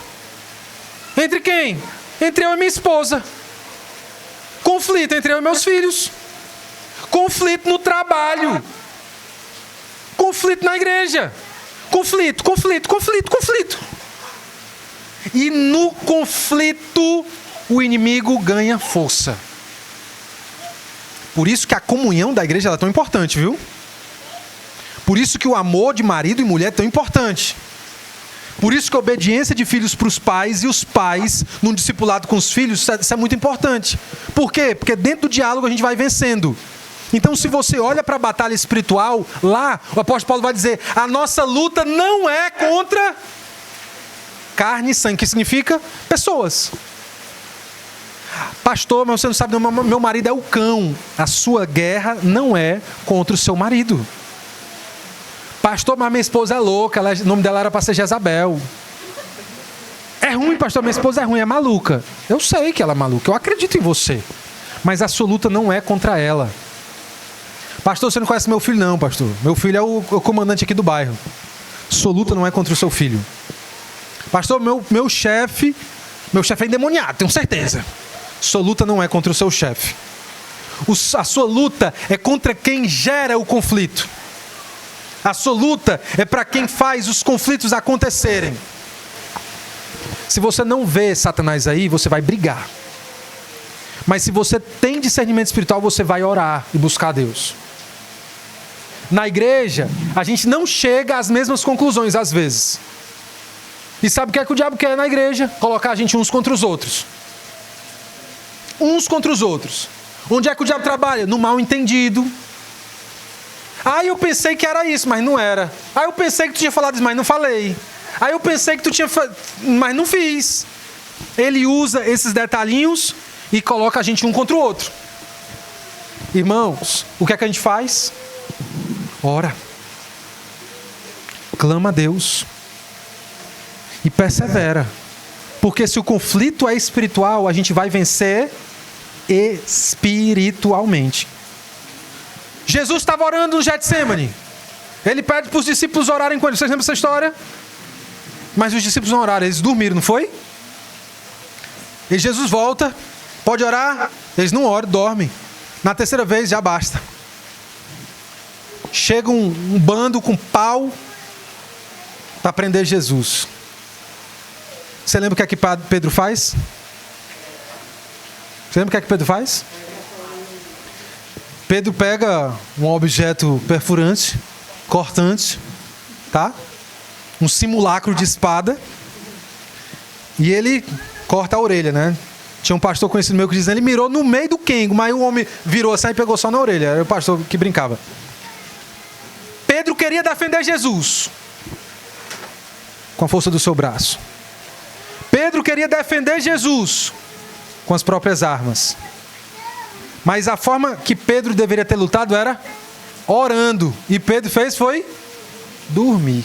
Entre quem? Entre eu e minha esposa. Conflito entre eu e meus filhos. Conflito no trabalho. Conflito na igreja. Conflito. E no conflito, o inimigo ganha força. Por isso que a comunhão da igreja é tão importante, viu? Por isso que o amor de marido e mulher é tão importante. Por isso que a obediência de filhos para os pais e os pais, num discipulado com os filhos, isso é muito importante. Por quê? Porque dentro do diálogo a gente vai vencendo. Então, se você olha para a batalha espiritual, lá, o apóstolo Paulo vai dizer, a nossa luta não é contra carne e sangue, que significa pessoas. Pastor, mas você não sabe, não, meu marido é o cão. A sua guerra não é contra o seu marido. Pastor, mas minha esposa é louca, o nome dela era para ser Jezabel. É ruim, pastor, minha esposa é ruim, é maluca. Eu sei que ela é maluca, eu acredito em você. Mas a sua luta não é contra ela. Pastor, você não conhece meu filho não, pastor. Meu filho é o comandante aqui do bairro. Sua luta não é contra o seu filho. Pastor, meu chefe é endemoniado, tenho certeza. Sua luta não é contra o seu chefe. A sua luta é contra quem gera o conflito. A sua luta é para quem faz os conflitos acontecerem. Se você não vê Satanás aí, você vai brigar. Mas se você tem discernimento espiritual, você vai orar e buscar a Deus. Na igreja, a gente não chega às mesmas conclusões às vezes. E sabe o que é que o diabo quer na igreja? Colocar a gente uns contra os outros. Uns contra os outros. Onde é que o diabo trabalha? No mal entendido. Eu pensei que era isso, mas não era. Eu pensei que tu tinha falado isso, mas não falei. Eu pensei que tu tinha mas não fiz. Ele usa esses detalhinhos e coloca a gente um contra o outro. Irmãos, o que é que a gente faz? Ora. Clama a Deus. E persevera. Porque se o conflito é espiritual, a gente vai vencer espiritualmente. Jesus estava orando no Getsêmani. Ele pede para os discípulos orarem com ele. Vocês lembram dessa história? Mas os discípulos não oraram, eles dormiram, não foi? E Jesus volta, pode orar? Eles não oram, dormem. Na terceira vez já basta. Chega um bando com pau para prender Jesus. Você lembra o que é que Pedro faz? Você lembra o que é que Pedro faz? Pedro pega um objeto perfurante, cortante, tá? Um simulacro de espada, e ele corta a orelha, né? Tinha um pastor conhecido meu que dizia, ele mirou no meio do quengo, mas o homem virou assim e pegou só na orelha. Era o pastor que brincava. Pedro queria defender Jesus com a força do seu braço. Pedro queria defender Jesus com as próprias armas. Mas a forma que Pedro deveria ter lutado era orando. E Pedro foi dormir.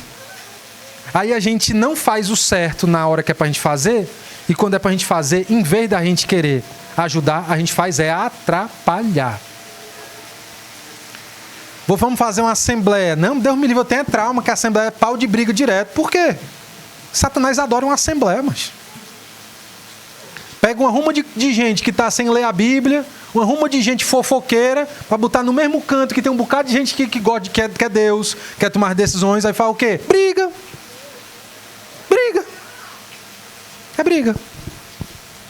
Aí a gente não faz o certo na hora que é pra gente fazer. E quando é pra gente fazer, em vez da gente querer ajudar, a gente faz atrapalhar. Vamos fazer uma assembleia. Não, Deus me livre, eu tenho trauma que a assembleia é pau de briga direto. Por quê? Satanás adora uma assembleia, mas... Pega uma ruma de gente que está sem ler a Bíblia, uma ruma de gente fofoqueira, para botar no mesmo canto que tem um bocado de gente que gosta, que é Deus, quer tomar decisões, aí fala o quê? Briga. É briga.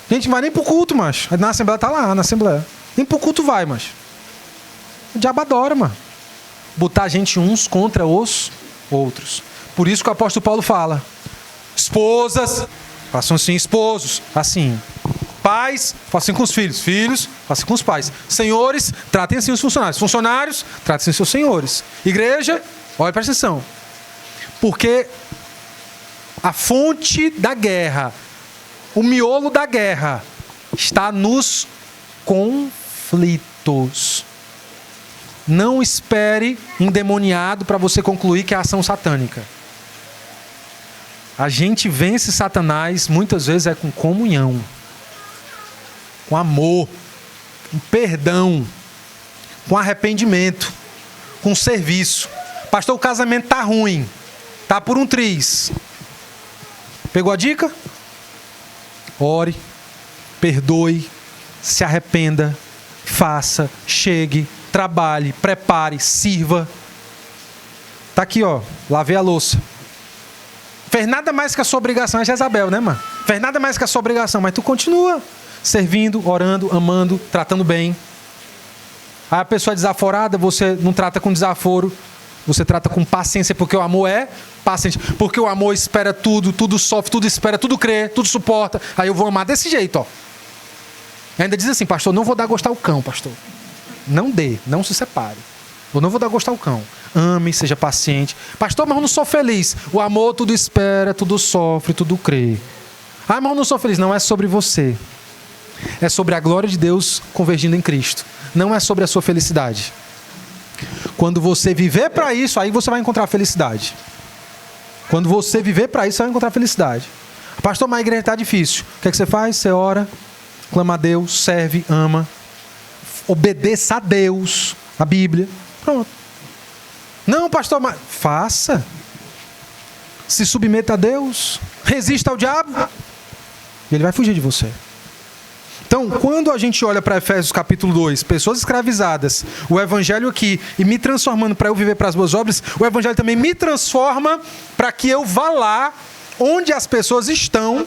A gente não vai nem pro culto, macho. Na assembleia tá lá, na assembleia. Nem pro culto vai, macho. O diabo adora, mano. Botar a gente uns contra os outros. Por isso que o apóstolo Paulo fala: esposas, façam assim, esposos, assim. Pais, façam assim com os filhos. Filhos, façam assim com os pais. Senhores, tratem assim os funcionários. Funcionários, tratem assim seus senhores. Igreja, olha, presta atenção. Porque a fonte da guerra, o miolo da guerra, está nos conflitos. Não espere endemoniado para você concluir que é ação satânica. A gente vence Satanás muitas vezes é com comunhão, com amor, com perdão, com arrependimento, com serviço. Pastor, o casamento está ruim, está por um triz. Pegou a dica? Ore, perdoe, se arrependa, faça, chegue, trabalhe, prepare, sirva. Tá aqui, ó, lavei a louça. Fez nada mais que a sua obrigação. É Jezabel, né, mano? Fez nada mais que a sua obrigação, mas tu continua servindo, orando, amando, tratando bem. Aí a pessoa é desaforada, você não trata com desaforo, você trata com paciência, porque o amor é paciente. Porque o amor espera tudo, tudo sofre, tudo espera, tudo crê, tudo suporta. Aí eu vou amar desse jeito, ó. E ainda diz assim, pastor, não vou dar gostar ao cão, pastor. Não dê, não se separe. Eu não vou dar gostar ao cão. Ame, seja paciente. Pastor, mas eu não sou feliz. O amor tudo espera, tudo sofre, tudo crê. Ah, mas eu não sou feliz. Não é sobre você. É sobre a glória de Deus convergindo em Cristo. Não é sobre a sua felicidade. Quando você viver para isso, aí você vai encontrar felicidade. Quando você viver para isso, você vai encontrar felicidade. Pastor, mas a igreja está difícil. O que é que você faz? Você ora, clama a Deus, serve, ama. Obedeça a Deus, a Bíblia. Pronto. Não, pastor, mas faça. Se submeta a Deus. Resista ao diabo e ele vai fugir de você. Então, quando a gente olha para Efésios capítulo 2, pessoas escravizadas, o evangelho aqui, e me transformando para eu viver para as boas obras, o evangelho também me transforma para que eu vá lá onde as pessoas estão,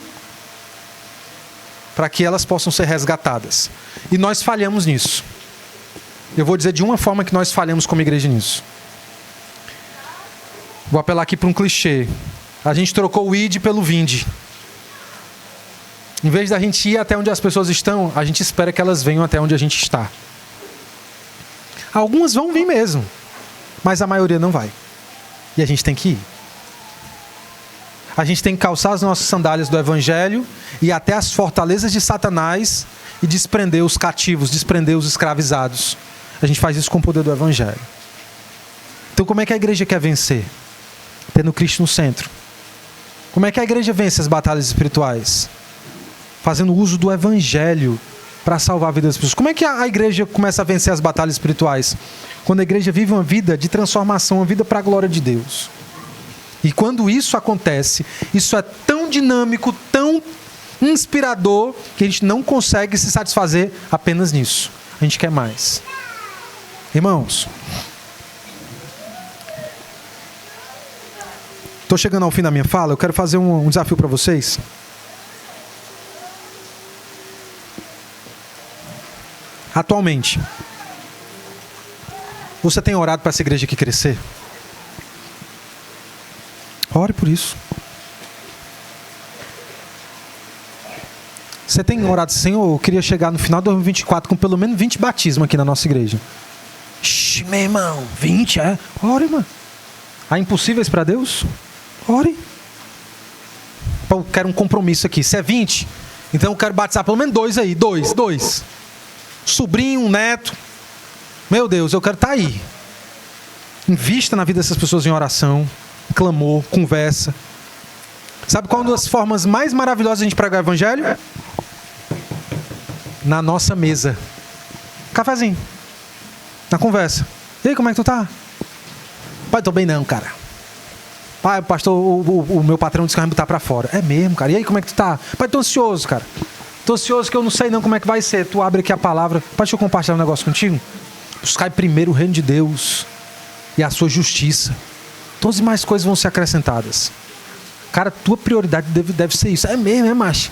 para que elas possam ser resgatadas. E nós falhamos nisso. Eu vou dizer de uma forma que nós falhamos como igreja nisso. Vou apelar aqui para um clichê. A gente trocou o id pelo vinde. Em vez da gente ir até onde as pessoas estão, a gente espera que elas venham até onde a gente está. Algumas vão vir mesmo, mas a maioria não vai. E a gente tem que ir. A gente tem que calçar as nossas sandálias do evangelho e ir até as fortalezas de Satanás e desprender os cativos, desprender os escravizados. A gente faz isso com o poder do evangelho. Então como é que a igreja quer vencer? Tendo Cristo no centro. Como é que a igreja vence as batalhas espirituais? Fazendo uso do evangelho para salvar a vida das pessoas. Como é que a igreja começa a vencer as batalhas espirituais? Quando a igreja vive uma vida de transformação, uma vida para a glória de Deus. E quando isso acontece, isso é tão dinâmico, tão inspirador, que a gente não consegue se satisfazer apenas nisso. A gente quer mais. Irmãos, estou chegando ao fim da minha fala, eu quero fazer um desafio para vocês. Atualmente, você tem orado para essa igreja aqui crescer? Ore por isso. Você tem orado, Senhor, eu queria chegar no final de 2024 com pelo menos 20 batismos aqui na nossa igreja. Ixi, meu irmão, 20, é? Ore, mano. Há impossíveis para Deus? Ore. Eu quero um compromisso aqui. Se é 20, então eu quero batizar pelo menos 2 aí. 2. Sobrinho, um neto. Meu Deus, eu quero estar aí. Invista na vida dessas pessoas em oração, clamor, conversa. Sabe qual é uma das formas mais maravilhosas de a gente pregar o evangelho? Na nossa mesa. Cafezinho. Na conversa. E aí, como é que tu tá? Pai, tô bem não, cara. Pai, pastor, o meu patrão disse que vai me botar pra fora. É mesmo, cara. E aí, como é que tu tá? Pai, tô ansioso, cara. Tô ansioso que eu não sei não como é que vai ser. Tu abre aqui a palavra. Pai, deixa eu compartilhar um negócio contigo. Buscai primeiro o reino de Deus e a sua justiça. Todas as demais coisas vão ser acrescentadas. Cara, tua prioridade deve ser isso. É mesmo, é, macho?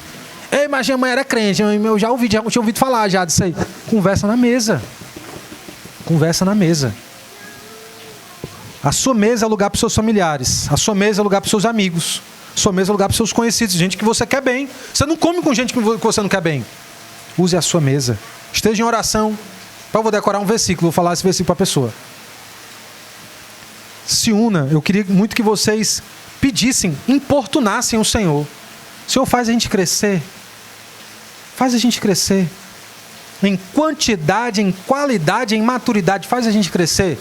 Ei, mas minha mãe era crente. Eu já tinha ouvido falar já disso aí. Conversa na mesa. Conversa na mesa. A sua mesa é lugar para os seus familiares. A sua mesa é lugar para os seus amigos. A sua mesa é lugar para os seus conhecidos. Gente que você quer bem. Você não come com gente que você não quer bem. Use a sua mesa. Esteja em oração. Eu vou decorar um versículo. Vou falar esse versículo para a pessoa. Se una. Eu queria muito que vocês pedissem, importunassem o Senhor. O Senhor faz a gente crescer. Faz a gente crescer. Em quantidade, em qualidade, em maturidade. Faz a gente crescer.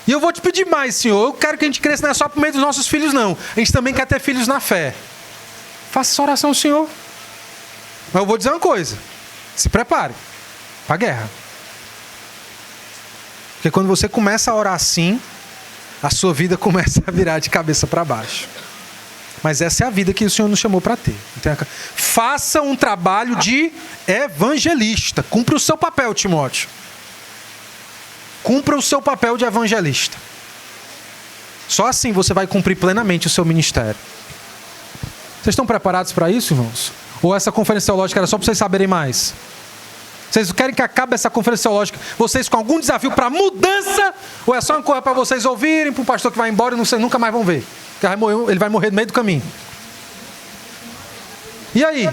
E eu vou te pedir mais, Senhor. Eu quero que a gente cresça não é só por meio dos nossos filhos, não. A gente também quer ter filhos na fé. Faça essa oração, Senhor. Mas eu vou dizer uma coisa. Se prepare para a guerra. Porque quando você começa a orar assim, a sua vida começa a virar de cabeça para baixo. Mas essa é a vida que o Senhor nos chamou para ter. Faça um trabalho de evangelista. Cumpra o seu papel, Timóteo. Cumpra o seu papel de evangelista. Só assim você vai cumprir plenamente o seu ministério. Vocês estão preparados para isso, irmãos? Ou essa conferência teológica era só para vocês saberem mais? Vocês querem que acabe essa conferência teológica, vocês com algum desafio para mudança? Ou é só uma coisa para vocês ouvirem, para o pastor que vai embora e vocês nunca mais vão ver? Ele vai morrer no meio do caminho. E aí?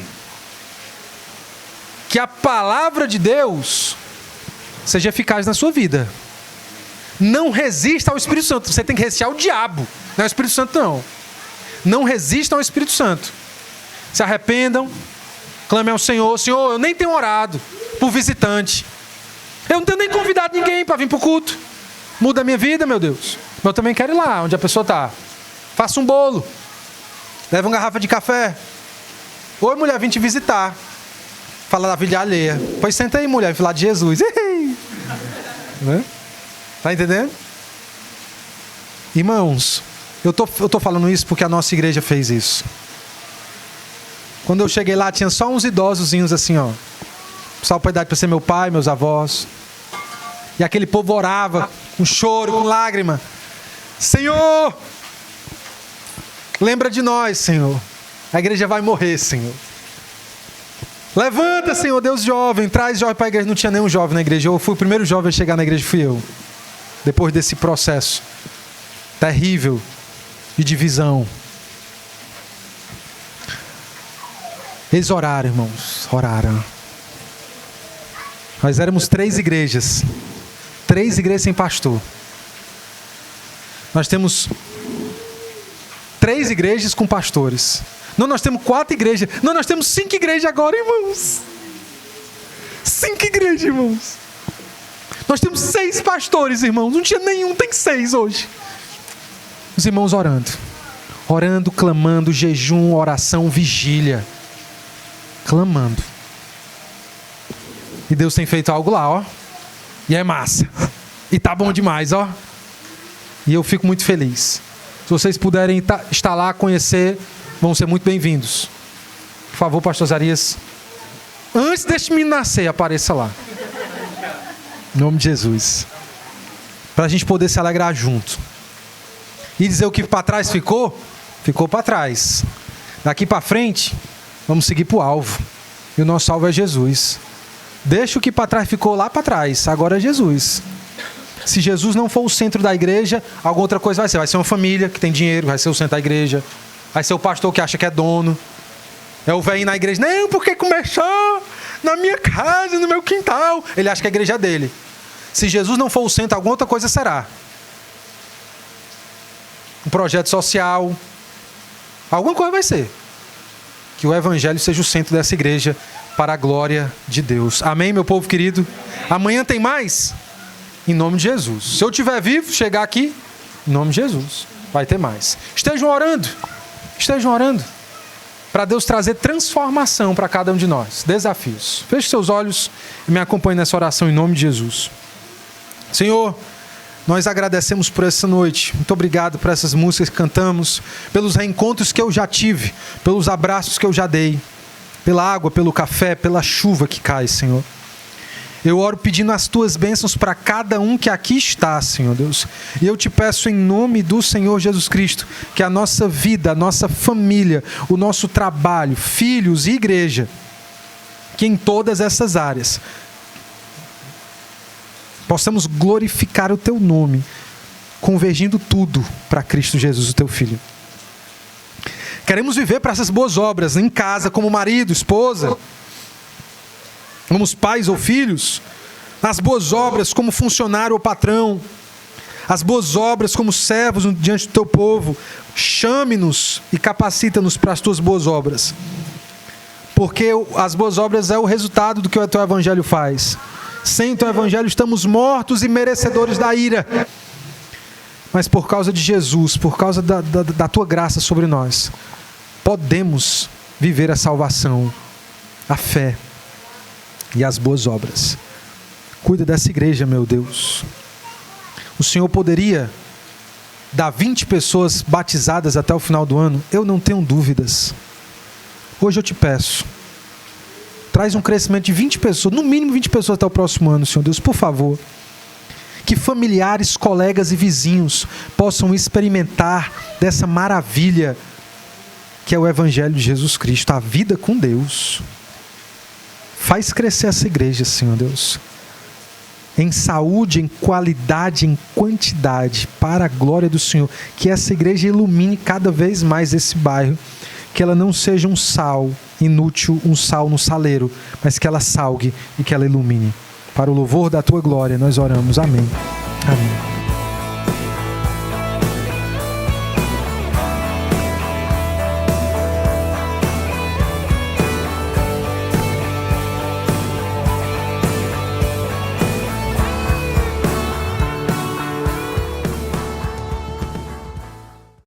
Que a palavra de Deus seja eficaz na sua vida. Não resista ao Espírito Santo. Você tem que resistir ao diabo. Não é o Espírito Santo, não. Não resistam ao Espírito Santo. Se arrependam. Clame ao Senhor. Senhor, eu nem tenho orado por visitante. Eu não tenho nem convidado ninguém para vir para o culto. Muda a minha vida, meu Deus. Mas eu também quero ir lá onde a pessoa está. Faça um bolo. Leva uma garrafa de café. Oi, mulher, vim te visitar. Fala da vida alheia. Pois senta aí, mulher, falar de Jesus. Né? Tá entendendo? Irmãos, eu tô falando isso porque a nossa igreja fez isso. Quando eu cheguei lá, tinha só uns idosozinhos assim, ó. Só para idade para ser meu pai, meus avós. E aquele povo orava, com choro, com lágrima. Senhor, lembra de nós, Senhor. A igreja vai morrer, Senhor. Levanta, Senhor, Deus jovem. Traz jovem para a igreja. Não tinha nenhum jovem na igreja. Eu fui o primeiro jovem a chegar na igreja, fui eu. Depois desse processo terrível de divisão. Eles oraram, irmãos. Oraram. Nós éramos 3 igrejas. 3 igrejas sem pastor. Nós temos 3 igrejas com pastores. Não, nós temos 4 igrejas. Não, nós temos 5 igrejas agora, irmãos. 5 igrejas, irmãos. Nós temos 6 pastores, irmãos. Não tinha nenhum, tem 6 hoje. Os irmãos orando. Orando, clamando, jejum, oração, vigília. Clamando. E Deus tem feito algo lá, ó. E é massa. E tá bom demais, ó. E eu fico muito feliz. Se vocês puderem estar lá, conhecer, vão ser muito bem-vindos. Por favor, pastor Zarias, antes deste menino nascer, apareça lá. Em nome de Jesus. Para a gente poder se alegrar junto. E dizer o que para trás ficou, ficou para trás. Daqui para frente, vamos seguir para o alvo. E o nosso alvo é Jesus. Deixa o que para trás ficou lá para trás. Agora é Jesus. Se Jesus não for o centro da igreja, alguma outra coisa vai ser. Vai ser uma família que tem dinheiro, vai ser o centro da igreja. Vai ser o pastor que acha que é dono. É o velhinho na igreja. Não, porque começou na minha casa, no meu quintal. Ele acha que a igreja é dele. Se Jesus não for o centro, alguma outra coisa será. Um projeto social. Alguma coisa vai ser. Que o evangelho seja o centro dessa igreja para a glória de Deus. Amém, meu povo querido? Amanhã tem mais? Em nome de Jesus. Se eu estiver vivo, chegar aqui, em nome de Jesus, vai ter mais. Estejam orando. Estejam orando. Para Deus trazer transformação para cada um de nós. Desafios. Feche seus olhos e me acompanhe nessa oração em nome de Jesus. Senhor, nós agradecemos por essa noite. Muito obrigado por essas músicas que cantamos, pelos reencontros que eu já tive, pelos abraços que eu já dei, pela água, pelo café, pela chuva que cai, Senhor. Eu oro pedindo as tuas bênçãos para cada um que aqui está, Senhor Deus. E eu te peço em nome do Senhor Jesus Cristo, que a nossa vida, a nossa família, o nosso trabalho, filhos e igreja, que em todas essas áreas possamos glorificar o teu nome, convergindo tudo para Cristo Jesus, o teu Filho. Queremos viver para essas boas obras, em casa, como marido, esposa, como pais ou filhos, as boas obras como funcionário ou patrão, as boas obras como servos diante do teu povo. Chame-nos e capacita-nos para as tuas boas obras, porque as boas obras é o resultado do que o teu evangelho faz. Sem o teu evangelho estamos mortos e merecedores da ira, mas por causa de Jesus, por causa da tua graça sobre nós, podemos viver a salvação, a fé e as boas obras. Cuida dessa igreja, meu Deus. O Senhor poderia dar 20 pessoas batizadas até o final do ano? Eu não tenho dúvidas. Hoje eu te peço, traz um crescimento de 20 pessoas, no mínimo 20 pessoas até o próximo ano, Senhor Deus, por favor. Que familiares, colegas e vizinhos possam experimentar dessa maravilha que é o Evangelho de Jesus Cristo, a vida com Deus. Faz crescer essa igreja, Senhor Deus, em saúde, em qualidade, em quantidade, para a glória do Senhor. Que essa igreja ilumine cada vez mais esse bairro, que ela não seja um sal inútil, um sal no saleiro, mas que ela salgue e que ela ilumine. Para o louvor da tua glória nós oramos. Amém. Amém.